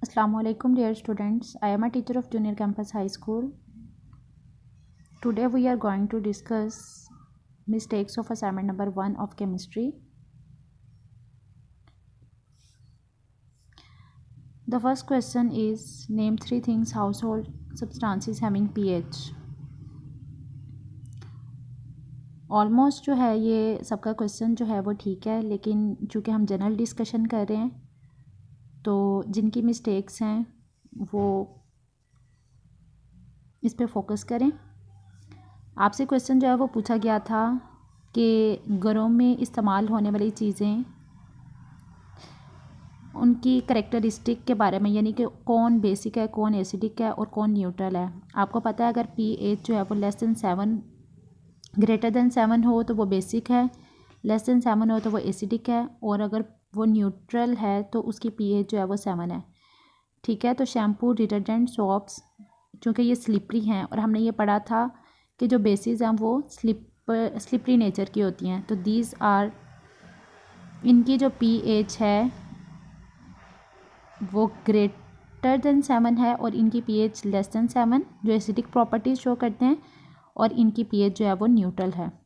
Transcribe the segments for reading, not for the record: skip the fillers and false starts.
Assalamualaikum dear students. I am a teacher of Junior Campus High School. Today we are going to discuss mistakes of assignment number 1 of chemistry. The first question is name 3 things household substances having pH. Almost जो है ये सबका question जो है वो ठीक है, लेकिन चूँकि हम जनरल डिस्कशन कर रहे हैं तो जिनकी मिस्टेक्स हैं वो इस पे फोकस करें। आपसे क्वेश्चन जो है वो पूछा गया था कि घरों में इस्तेमाल होने वाली चीज़ें उनकी करेक्टरिस्टिक के बारे में, यानी कि कौन बेसिक है, कौन एसिडिक है और कौन न्यूट्रल है। आपको पता है अगर pH जो है वो लेस देन 7 ग्रेटर देन 7 हो तो वो बेसिक है, लेस देन 7 हो तो वो एसिडिक है, और अगर वो न्यूट्रल है तो उसकी pH जो है वो 7 है। ठीक है, तो शैम्पू, डिटर्जेंट, सोप्स चूँकि ये स्लिपरी हैं और हमने ये पढ़ा था कि जो बेसिस हैं वो स्लिपरी नेचर की होती हैं, तो दीज आर इनकी जो pH है वो ग्रेटर देन 7 है और इनकी pH लेस देन 7 जो एसिडिक प्रॉपर्टीज़ शो करते हैं, और इनकी pH जो है वो न्यूट्रल है।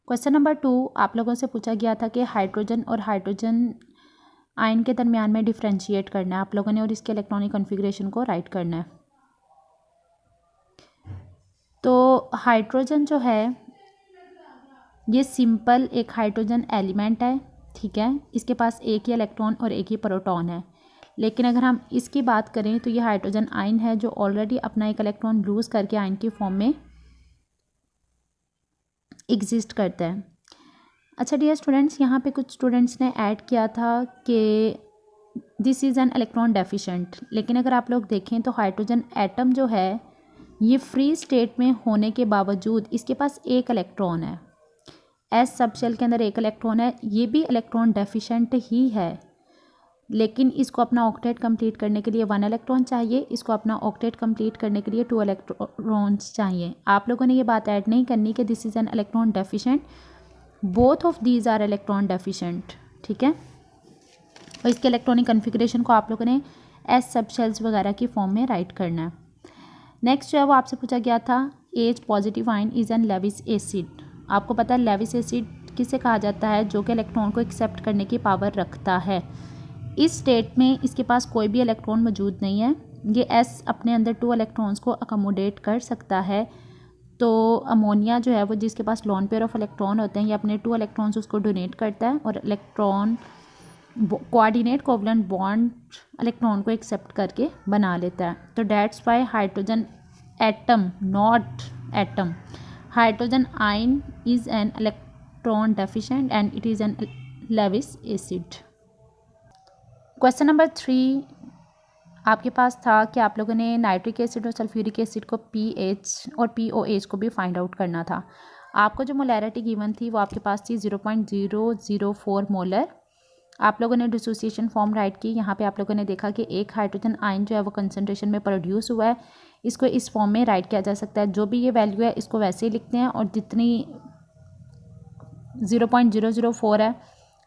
क्वेश्चन नंबर 2 आप लोगों से पूछा गया था कि हाइड्रोजन और हाइड्रोजन आयन के दरमियान में डिफ्रेंशिएट करना है आप लोगों ने, और इसके इलेक्ट्रॉनिक कॉन्फ़िगरेशन को राइट करना है। तो हाइड्रोजन जो है ये सिंपल एक हाइड्रोजन एलिमेंट है, ठीक है, इसके पास एक ही इलेक्ट्रॉन और एक ही प्रोटॉन है। लेकिन अगर हम इसकी बात करें तो ये हाइड्रोजन आयन है जो ऑलरेडी अपना एक इलेक्ट्रॉन लूज़ करके आयन की फॉर्म में एग्जिस्ट करता है। अच्छा डियर स्टूडेंट्स, यहाँ पे कुछ स्टूडेंट्स ने ऐड किया था कि this is an electron deficient, लेकिन अगर आप लोग देखें तो हाइड्रोजन एटम जो है ये फ्री स्टेट में होने के बावजूद इसके पास एक इलेक्ट्रॉन है, एस सब शेल के अंदर एक इलेक्ट्रॉन है, ये भी इलेक्ट्रॉन डेफिशिएंट ही है, लेकिन इसको अपना ऑक्टेट कंप्लीट करने के लिए 1 इलेक्ट्रॉन चाहिए, इसको अपना ऑक्टेट कंप्लीट करने के लिए 2 इलेक्ट्रॉन्स चाहिए। आप लोगों ने ये बात ऐड नहीं करनी कि this is an electron deficient, both of these are electron deficient, ठीक है। और इसके इलेक्ट्रॉनिक कॉन्फ़िगरेशन को आप लोगों ने एस सब शेल्स वगैरह की फॉर्म में राइट करना है। नेक्स्ट जो है वो आपसे पूछा गया था H positive ion is an Lewis acid. आपको पता है लेविस एसिड किसे कहा जाता है, जो कि इलेक्ट्रॉन को एक्सेप्ट करने की पावर रखता है। इस स्टेट में इसके पास कोई भी इलेक्ट्रॉन मौजूद नहीं है, ये एस अपने अंदर 2 इलेक्ट्रॉन्स को अकोमोडेट कर सकता है। तो अमोनिया जो है वो जिसके पास लॉन पेयर ऑफ इलेक्ट्रॉन होते हैं, ये अपने 2 इलेक्ट्रॉन्स उसको डोनेट करता है और electron coordinate covalent bond electron को एक्सेप्ट करके बना लेता है। तो that's why hydrogen atom, not atom, hydrogen ion is an electron deficient and it is an Lewis acid. Question number 3 आपके पास था कि आप लोगों ने नाइट्रिक एसिड और सल्फ्यूरिक एसिड को pH और POH को भी फाइंड आउट करना था। आपको जो मोलैरिटी गिवन थी वो आपके पास थी 0.004 मोलर। आप लोगों ने डिसोसिएशन फॉर्म राइट की। यहाँ पे आप लोगों ने देखा कि एक हाइड्रोजन आयन जो है वो कंसनट्रेशन में प्रोड्यूस हुआ है, इसको इस फॉर्म में राइट किया जा सकता है। जो भी ये वैल्यू है इसको वैसे ही लिखते हैं, और जितनी 0.004 है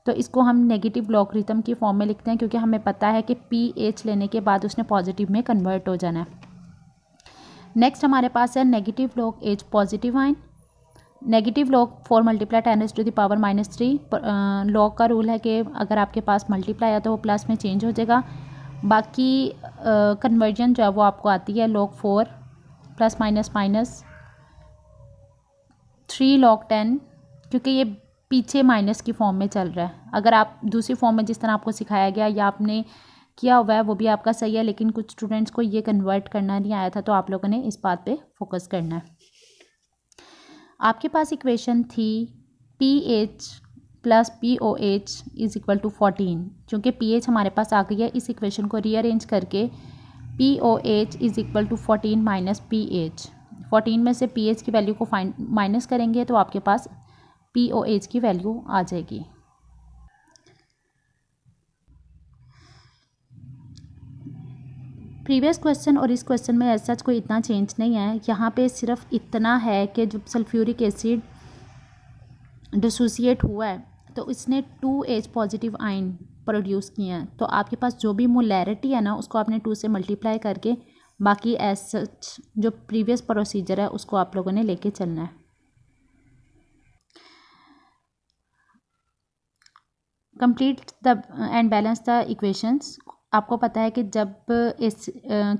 तो इसको हम नेगेटिव लॉगरिथम की फॉर्म में लिखते हैं, क्योंकि हमें पता है कि pH लेने के बाद उसने पॉजिटिव में कन्वर्ट हो जाना है। नेक्स्ट हमारे पास है negative log H positive ion. Negative log 4 multiply 10⁻³ log का रूल है कि अगर आपके पास मल्टीप्लाई है तो वो प्लस में चेंज हो जाएगा। बाकी कन्वर्जन जो है वो आपको आती है log 4 plus minus minus 3 log 10, क्योंकि ये पीछे माइनस की फॉर्म में चल रहा है। अगर आप दूसरी फॉर्म में जिस तरह आपको सिखाया गया या आपने किया हुआ है वो भी आपका सही है, लेकिन कुछ स्टूडेंट्स को ये कन्वर्ट करना नहीं आया था, तो आप लोगों ने इस बात पे फोकस करना है। आपके पास इक्वेशन थी pH plus POH is equal to 14। चूँकि pH हमारे पास आ गई है, इस इक्वेशन को रीअरेंज करके POH is equal to 14 minus pH, 14 में से pH की वैल्यू को माइनस करेंगे तो आपके पास POH की वैल्यू आ जाएगी। प्रीवियस क्वेश्चन और इस क्वेश्चन में ऐसा कोई इतना चेंज नहीं है। यहाँ पे सिर्फ इतना है कि जब सल्फ्यूरिक एसिड डिसोसिएट हुआ है तो इसने 2H पॉजिटिव आयन प्रोड्यूस किए हैं, तो आपके पास जो भी मोलैरिटी है ना उसको आपने 2 से मल्टीप्लाई करके बाकी एज सच जो प्रीवियस प्रोसीजर है उसको आप लोगों ने लेके चलना है। Complete the end balance the equations. आपको पता है कि जब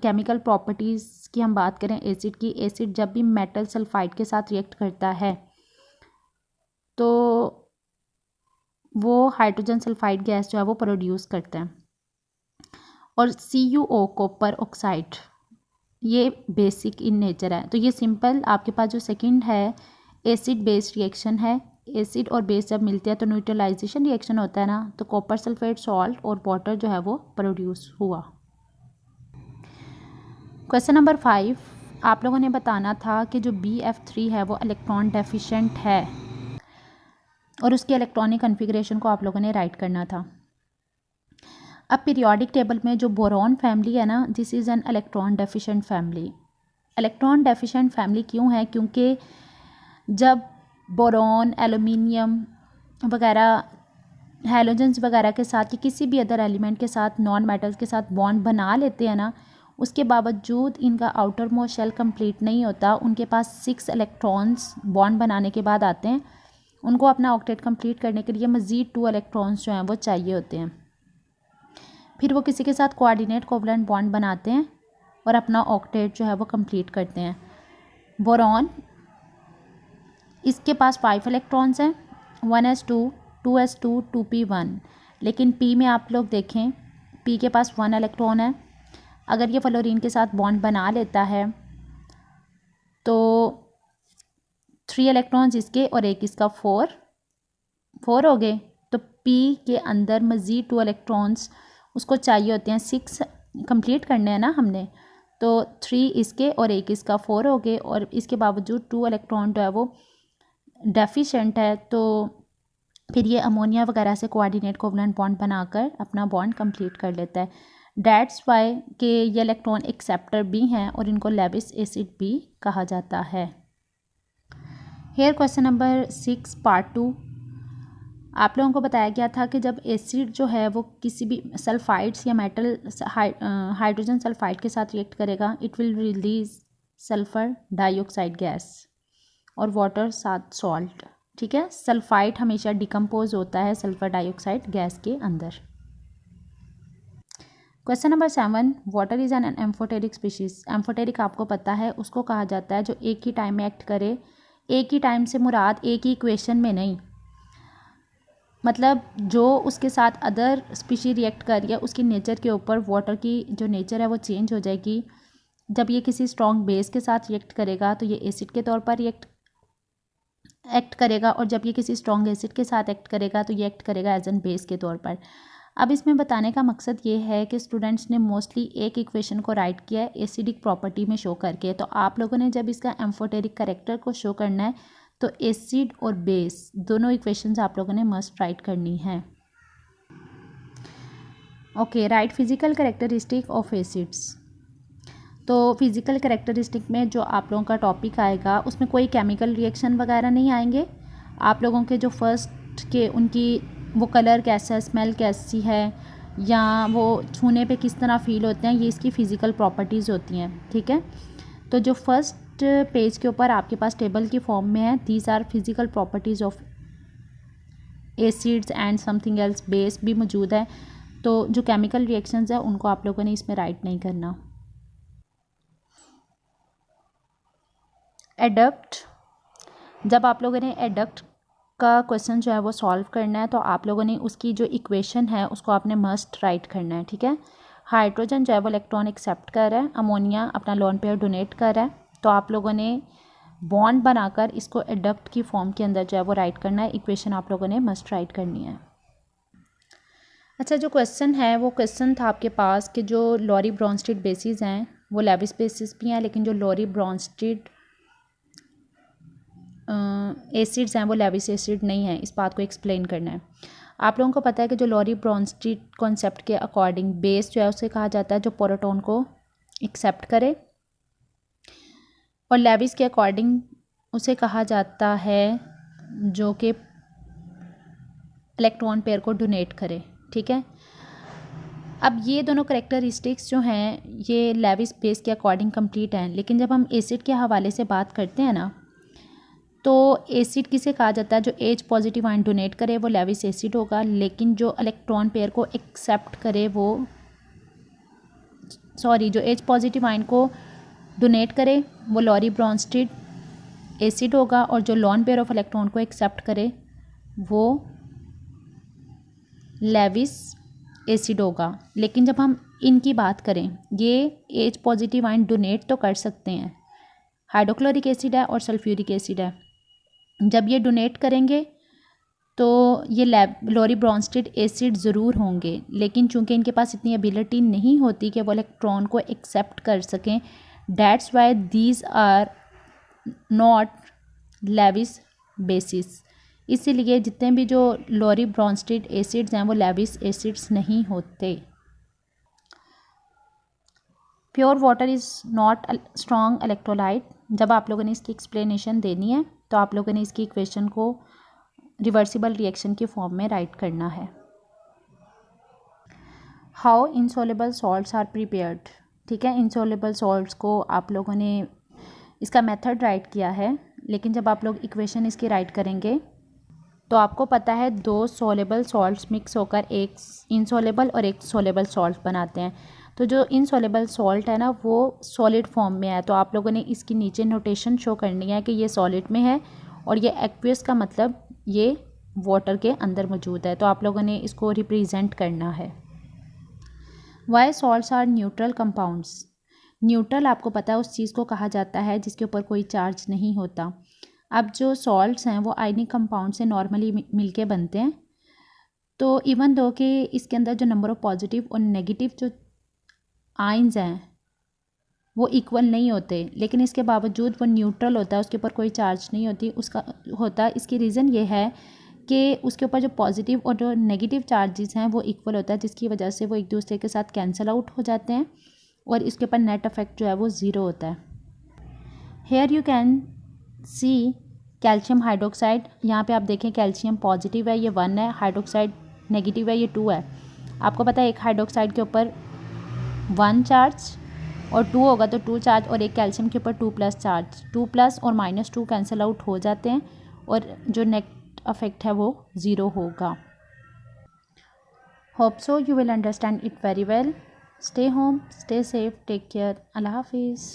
केमिकल प्रॉपर्टीज़ की हम बात करें एसिड की, एसिड जब भी मेटल सल्फाइड के साथ रिएक्ट करता है तो वो हाइड्रोजन सल्फाइड गैस जो है वो प्रोड्यूस करता है। और CuO कॉपर ऑक्साइड ये बेसिक इन नेचर है। तो ये सिंपल आपके पास जो सेकंड है एसिड बेस रिएक्शन है। एसिड और बेस जब मिलते हैं तो न्यूट्रलाइजेशन रिएक्शन होता है ना, तो कॉपर सल्फेट सॉल्ट और वाटर जो है वो प्रोड्यूस हुआ। क्वेश्चन नंबर 5, आप लोगों ने बताना था कि जो BF3 है वो इलेक्ट्रॉन डेफिशिएंट है और उसकी इलेक्ट्रॉनिक कॉन्फ़िगरेशन को आप लोगों ने राइट करना था। अब पीरियोडिक टेबल में जो बोरॉन फैमिली है ना, this is an electron deficient family. Electron deficient family क्यों है? क्योंकि जब बोरॉन, एल्युमिनियम वगैरह हैलोजेंस वगैरह के साथ या किसी भी अदर एलिमेंट के साथ नॉन मेटल्स के साथ बॉन्ड बना लेते हैं ना, उसके बावजूद इनका आउटर मोस्ट शेल कंप्लीट नहीं होता। उनके पास 6 इलेक्ट्रॉन्स बॉन्ड बनाने के बाद आते हैं। उनको अपना ऑक्टेट कंप्लीट करने के लिए मज़ीद 2 इलेक्ट्रॉन्स जो हैं वो चाहिए होते हैं। फिर वो किसी के साथ कोऑर्डिनेट कोवलेंट बॉन्ड बनाते हैं और अपना ऑक्टेट जो है वो कंप्लीट करते हैं। बोरॉन, इसके पास 5 इलेक्ट्रॉन्स हैं, 1s2, 2s2, 2p1। लेकिन p में आप लोग देखें p के पास 1 इलेक्ट्रॉन है। अगर ये फ्लोरीन के साथ बॉन्ड बना लेता है तो 3 इलेक्ट्रॉन्स इसके और एक इसका 4 हो गए। तो p के अंदर मज़ीद 2 इलेक्ट्रॉन्स उसको चाहिए होते हैं। 6 कंप्लीट करने हैं ना हमने, तो 3 इसके और एक इसका 4 हो गए और इसके बावजूद 2 इलेक्ट्रॉन जो है वो डेफिशिएंट है। तो फिर ये अमोनिया वगैरह से कोऑर्डिनेट कोवलेंट बॉन्ड बनाकर अपना बॉन्ड कंप्लीट कर लेता है। दैट्स वाई कि ये इलेक्ट्रॉन एक्सेप्टर भी हैं और इनको लेविस एसिड भी कहा जाता है। Here question number 6 part 2। आप लोगों को बताया गया था कि जब एसिड जो है वो किसी भी सल्फाइड्स या मेटल हाइड्रोजन सल्फाइड के साथ रिएक्ट करेगा, it will release sulphur dioxide gas और वाटर साथ सॉल्ट। ठीक है, सल्फाइड हमेशा डिकम्पोज होता है सल्फर डाइऑक्साइड गैस के अंदर। Question number 7, water is an amphoteric species. Amphoteric आपको पता है उसको कहा जाता है जो एक ही टाइम में एक्ट करे। एक ही टाइम से मुराद एक ही इक्वेशन में नहीं, मतलब जो उसके साथ अदर स्पीशी रिएक्ट कर रही है उसकी नेचर के ऊपर वाटर की जो नेचर है वो चेंज हो जाएगी। जब ये किसी स्ट्रॉन्ग बेस के साथ रिएक्ट करेगा तो ये एसिड के तौर पर एक्ट करेगा, और जब ये किसी स्ट्रॉन्ग एसिड के साथ एक्ट करेगा तो ये एक्ट करेगा एज एन बेस के तौर पर। अब इसमें बताने का मकसद ये है कि स्टूडेंट्स ने मोस्टली एक इक्वेशन को राइट किया है एसिडिक प्रॉपर्टी में शो करके। तो आप लोगों ने जब इसका एम्फोटेरिक कैरेक्टर को शो करना है तो एसिड और बेस दोनों इक्वेशंस आप लोगों ने मस्ट राइट करनी है। Okay, right physical characteristic of acids. तो फिज़िकल कैरेक्टरिस्टिक में जो आप लोगों का टॉपिक आएगा उसमें कोई केमिकल रिएक्शन वगैरह नहीं आएंगे। आप लोगों के जो फर्स्ट के उनकी वो कलर कैसा है, स्मेल कैसी है, या वो छूने पे किस तरह फील होते हैं, ये इसकी फ़िज़िकल प्रॉपर्टीज़ होती हैं। ठीक है, तो जो फर्स्ट पेज के ऊपर आपके पास टेबल की फॉर्म में है, these are physical properties of acids and something else, base भी मौजूद है। तो जो केमिकल रिएक्शंस है उनको आप लोगों ने इसमें राइट नहीं करना। एडक्ट, जब आप लोगों ने एडक्ट का क्वेश्चन जो है वो सॉल्व करना है तो आप लोगों ने उसकी जो इक्वेशन है उसको आपने मस्ट राइट करना है। ठीक है, हाइड्रोजन जो है वो इलेक्ट्रॉन एक्सेप्ट कर रहा है, अमोनिया अपना लोन पेयर डोनेट कर रहा है, तो आप लोगों ने बॉन्ड बनाकर इसको एडक्ट की फॉर्म के अंदर जो है वो राइट करना है। इक्वेशन आप लोगों ने मस्ट राइट करनी है। अच्छा, जो क्वेश्चन है वो क्वेश्चन था आपके पास कि जो लॉरी ब्रॉन्स्टेड बेसिस हैं वो लेविस बेसिस भी हैं, लेकिन जो लॉरी ब्रॉन्स्टेड एसिड्स हैं वो लेविस एसिड नहीं है। इस बात को एक्सप्लेन करना है। आप लोगों को पता है कि जो लॉरी ब्रॉन्स्टेड कॉन्सेप्ट के अकॉर्डिंग बेस जो है उसे कहा जाता है जो प्रोटॉन को एक्सेप्ट करे, और लेविस के अकॉर्डिंग उसे कहा जाता है जो कि इलेक्ट्रॉन पेयर को डोनेट करे। ठीक है, अब ये दोनों करेक्टरिस्टिक्स जो हैं ये लेविस बेस के अकॉर्डिंग कंप्लीट हैं, लेकिन जब हम एसिड के हवाले से बात करते हैं ना, तो एसिड किसे कहा जाता है? जो एच पॉजिटिव आयन डोनेट करे वो लेविस एसिड होगा, लेकिन जो इलेक्ट्रॉन पेयर को एक्सेप्ट करे वो जो एच पॉजिटिव आयन को डोनेट करे वो लॉरी ब्रॉन्स्टेड एसिड होगा, और जो लॉन पेयर ऑफ इलेक्ट्रॉन को एक्सेप्ट करे वो लेविस एसिड होगा। लेकिन जब हम इनकी बात करें, ये एच पॉजिटिव आयन डोनेट तो कर सकते हैं, हाइड्रोक्लोरिक एसिड है और सल्फ्यूरिक एसिड है। जब ये डोनेट करेंगे तो ये लॉरी ब्रॉन्स्टेड एसिड ज़रूर होंगे, लेकिन चूंकि इनके पास इतनी एबिलिटी नहीं होती कि वो इलेक्ट्रॉन को एक्सेप्ट कर सकें, that's why these are not Lewis bases. इसीलिए जितने भी जो लॉरी ब्रॉन्स्टेड एसिड्स हैं वो लेविस एसिड्स नहीं होते। Pure water is not strong electrolyte. जब आप लोगों ने इसकी एक्सप्लेनेशन देनी है तो आप लोगों ने इसकी इक्वेशन को रिवर्सिबल रिएक्शन के फॉर्म में राइट करना है। How insoluble salts are prepared. ठीक है, इनसॉल्युबल सॉल्ट्स को आप लोगों ने इसका मेथड राइट किया है, लेकिन जब आप लोग इक्वेशन इसकी राइट करेंगे तो आपको पता है दो सॉल्युबल सॉल्ट्स मिक्स होकर एक इनसॉल्युबल और एक सॉल्युबल सॉल्ट बनाते हैं। तो जो इनसॉल्युबल सॉल्ट है ना वो सॉलिड फॉर्म में है, तो आप लोगों ने इसकी नीचे नोटेशन शो करनी है कि ये सॉलिड में है और ये एक्वियस का मतलब ये वाटर के अंदर मौजूद है, तो आप लोगों ने इसको रिप्रेजेंट करना है। Why salts are neutral compounds. Neutral आपको पता है उस चीज़ को कहा जाता है जिसके ऊपर कोई चार्ज नहीं होता। अब जो सॉल्ट्स हैं वो आयनिक कंपाउंड से नॉर्मली मिलके बनते हैं, तो इवन दो कि इसके अंदर जो नंबर ऑफ पॉजिटिव और नेगेटिव जो आयंस हैं वो इक्वल नहीं होते, लेकिन इसके बावजूद वो न्यूट्रल होता है, उसके ऊपर कोई चार्ज नहीं होता। इसकी रीज़न ये है कि उसके ऊपर जो पॉजिटिव और जो नेगेटिव चार्जेस हैं वो इक्वल होता है, जिसकी वजह से वो एक दूसरे के साथ कैंसिल आउट हो जाते हैं और इसके ऊपर नेट इफेक्ट जो है वो ज़ीरो होता है। Here you can see calcium hydroxide. यहाँ पे आप देखें कैल्शियम पॉजिटिव है, ये 1 है, हाइड्रोक्साइड नेगेटिव है, ये 2 है। आपको पता है एक हाइड्रोक्साइड के ऊपर 1 चार्ज और 2 होगा तो 2 चार्ज, और एक कैल्शियम के ऊपर 2+ चार्ज, 2+ और -2 कैंसिल आउट हो जाते हैं और जो नेट इफेक्ट है वो 0 होगा। Hope so you will understand it very well. Stay home, stay safe, take care. अल्लाह हाफिज़।